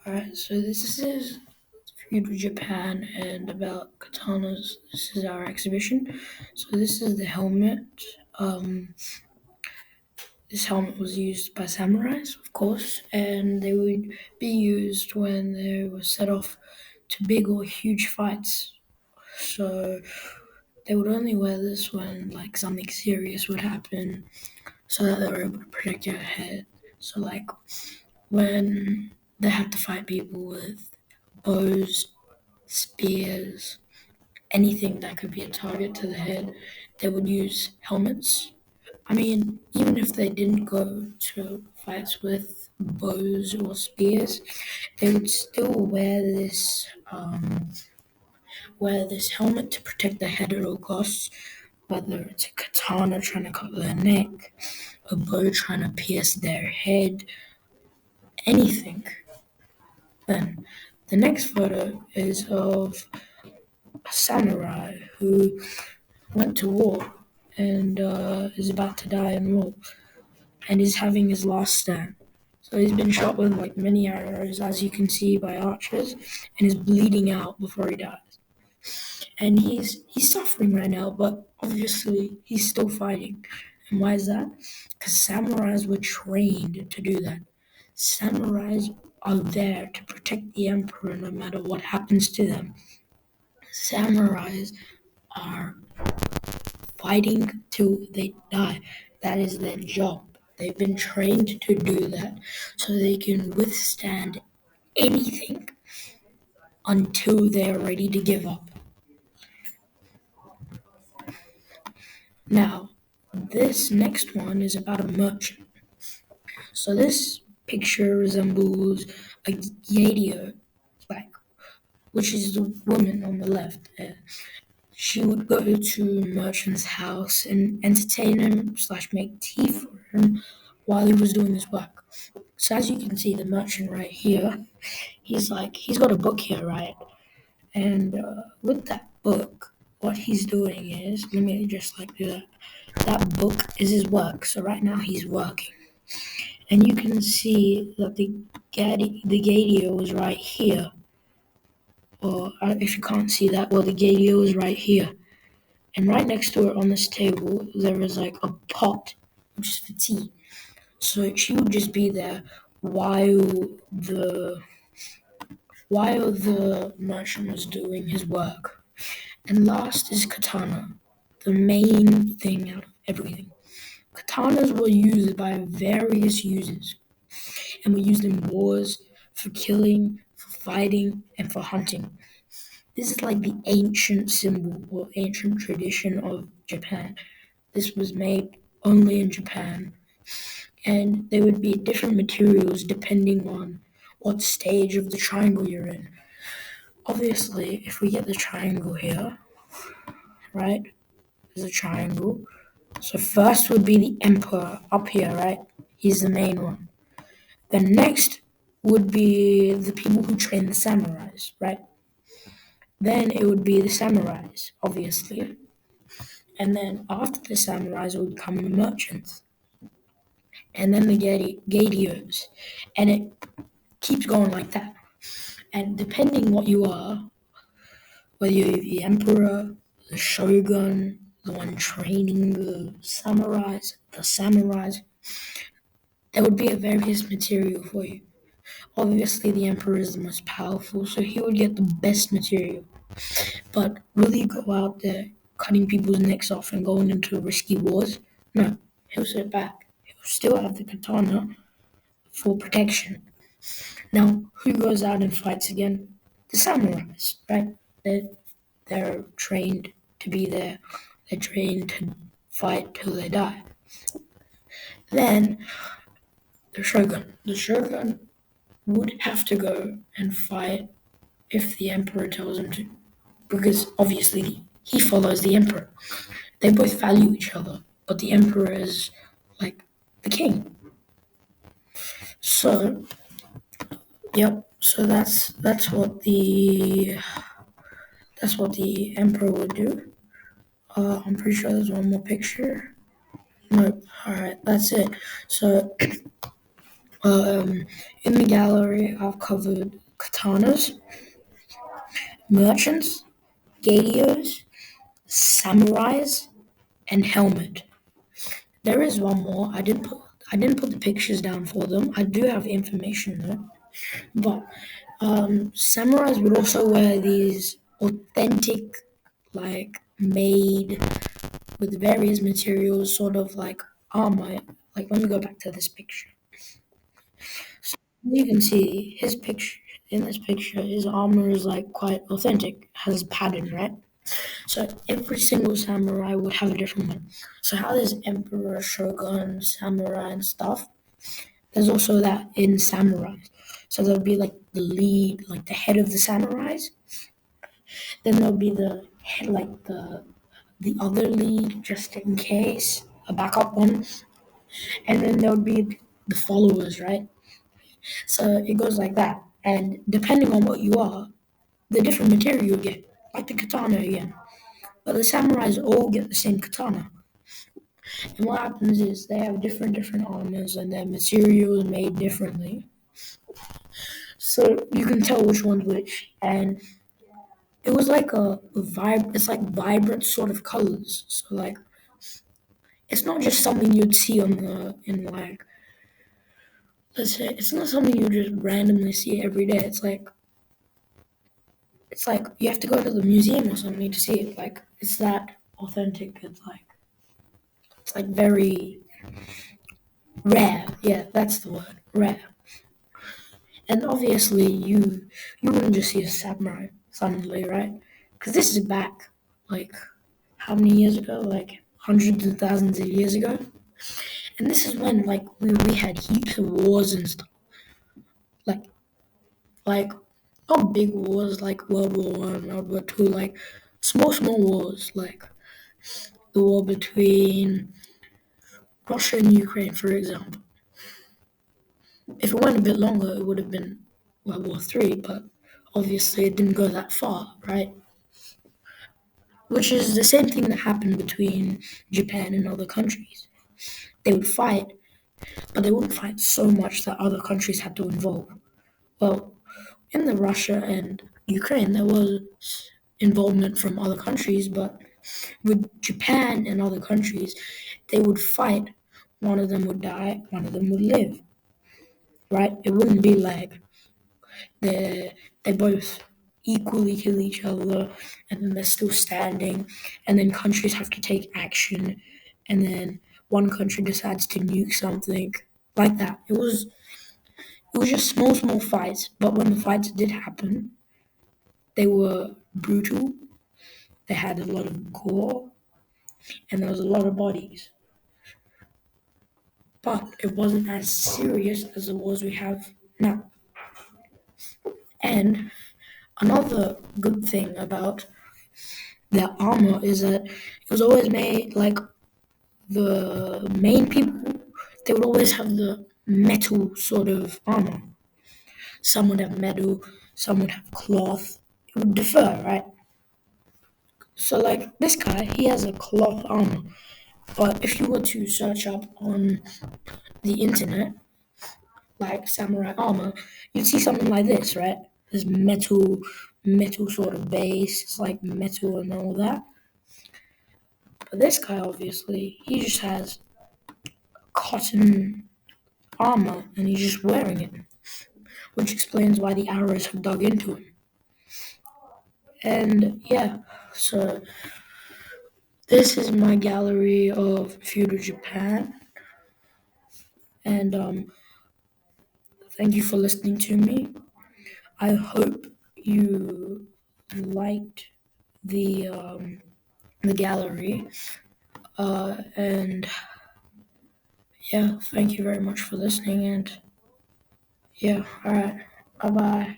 Alright, so this is Feudal Japan and about katanas. This is our exhibition. So this is the helmet. Um, this helmet was used by samurais, of course, and they would be used when they were set off to big or huge fights. So they would only wear this when like something serious would happen, so that they were able to protect their head. So like when they had to fight people with bows, spears, anything that could be a target to the head, they would use helmets. I mean, even if they didn't go to fights with bows or spears, they would still wear this helmet to protect their head at all costs. Whether it's a katana trying to cut their neck, a bow trying to pierce their head, anything. Then the next photo is of a samurai who went to war and is about to die in war, and is having his last stand. So he's been shot with like many arrows, as you can see by archers, and is bleeding out before he dies. And he's suffering right now, but obviously he's still fighting. And why is that? Because samurais were trained to do that. Samurais are there to protect the emperor no matter what happens to them. Samurais are fighting till they die. That is their job. They've been trained to do that so they can withstand anything until they're ready to give up. Now, this next one is about a merchant. So this picture resembles a gadio, like which is the woman on the left. She would go to merchant's house and entertain him slash make tea for him while he was doing his work. So as you can see, the merchant right here, he's got a book here, right? And with that book, what he's doing is, let me just like do that. That book is his work. So right now he's working, and you can see that the gadio is right here. Or if you can't see that, well, the gadio is right here. And right next to her on this table, there is like a pot, which is for tea. So she would just be there while the while the merchant was doing his work. And last is katana, the main thing out of everything. Katanas were used by various users and were used in wars, for killing, for fighting, and for hunting. This is like the ancient symbol or ancient tradition of Japan. This was made only in Japan, and they would be different materials depending on what stage of the triangle you're in. Obviously, if we get the triangle here, right? There's a triangle. So first would be the emperor up here, right? He's the main one. Then next would be the people who train the samurais, right? Then it would be the samurais, obviously. And then after the samurais would come the merchants. And then the gadios. And it keeps going like that. And depending what you are, whether you're the emperor, the shogun, the one training the samurais, there would be a various material for you. Obviously, the emperor is the most powerful, so he would get the best material. But will he go out there cutting people's necks off and going into risky wars? No, he'll sit back. He'll still have the katana for protection. Now, who goes out and fights again? The samurais, right? They're, they're trained to be there. They're trained to fight till they die. Then the shogun. The shogun would have to go and fight if the emperor tells him to, because obviously he follows the emperor. They both value each other, but the emperor is like the king. So, yep. So that's what the emperor would do. I'm pretty sure there's one more picture. Nope. All right, that's it. So Um, in the gallery, I've covered katanas, merchants, gadios, samurais, and helmet. There is one more. I didn't put the pictures down for them. I do have information though. But samurais would also wear these authentic, like made with various materials, sort of like armor. Like let me go back to this picture. So you can see his picture. In this picture, his armor is like quite authentic, has pattern, right? So every single samurai would have a different one. So how there's emperor, shogun, samurai, and stuff. There's also that in samurais. So there'll be like the lead, like the head of the samurais. Then there'll be the head, like the other lead, just in case, a backup one. And then there'll be the followers, right? So it goes like that. And depending on what you are, the different material you get, like the katana again. But the samurais all get the same katana. And what happens is they have different armors and their materials made differently. So you can tell which one's which. And it was like it's like vibrant sort of colors. So like it's not just something you'd see on the in like let's say it's not something you just randomly see every day. It's like you have to go to the museum or something to see it. Like it's that authentic. It's like very rare. Yeah, that's the word. Rare. And obviously, you wouldn't just see a samurai suddenly, right? Because this is back, like, how many years ago? Like, hundreds of thousands of years ago. And this is when, like, we had heaps of wars and stuff. Like, like, not big wars like World War One, World War Two, like, small wars, like the war between Russia and Ukraine, for example. If it went a bit longer, it would have been World War Three, but obviously it didn't go that far, right? Which is the same thing that happened between Japan and other countries. They would fight, but they wouldn't fight so much that other countries had to involve. Well, in the Russia and Ukraine, there was involvement from other countries, but with Japan and other countries, they would fight. One of them would die, one of them would live, right? It wouldn't be like they both equally kill each other and then they're still standing and then countries have to take action and then one country decides to nuke something like that. It was just small fights, but when the fights did happen, they were brutal, they had a lot of gore, and there was a lot of bodies. But it wasn't as serious as the wars we have now. And another good thing about their armor is that it was always made like the main people, they would always have the metal sort of armor. Some would have metal, some would have cloth. It would differ, right? So, like this guy, he has a cloth armor. But if you were to search up on the internet, like samurai armor, you'd see something like this, right? This metal sort of base. It's like metal and all that. But this guy, obviously, he just has cotton armor and he's just wearing it, which explains why the arrows have dug into him. And yeah, so this is my gallery of feudal Japan, and thank you for listening to me. I hope you liked the gallery, and yeah, thank you very much for listening. And yeah, all right, bye bye.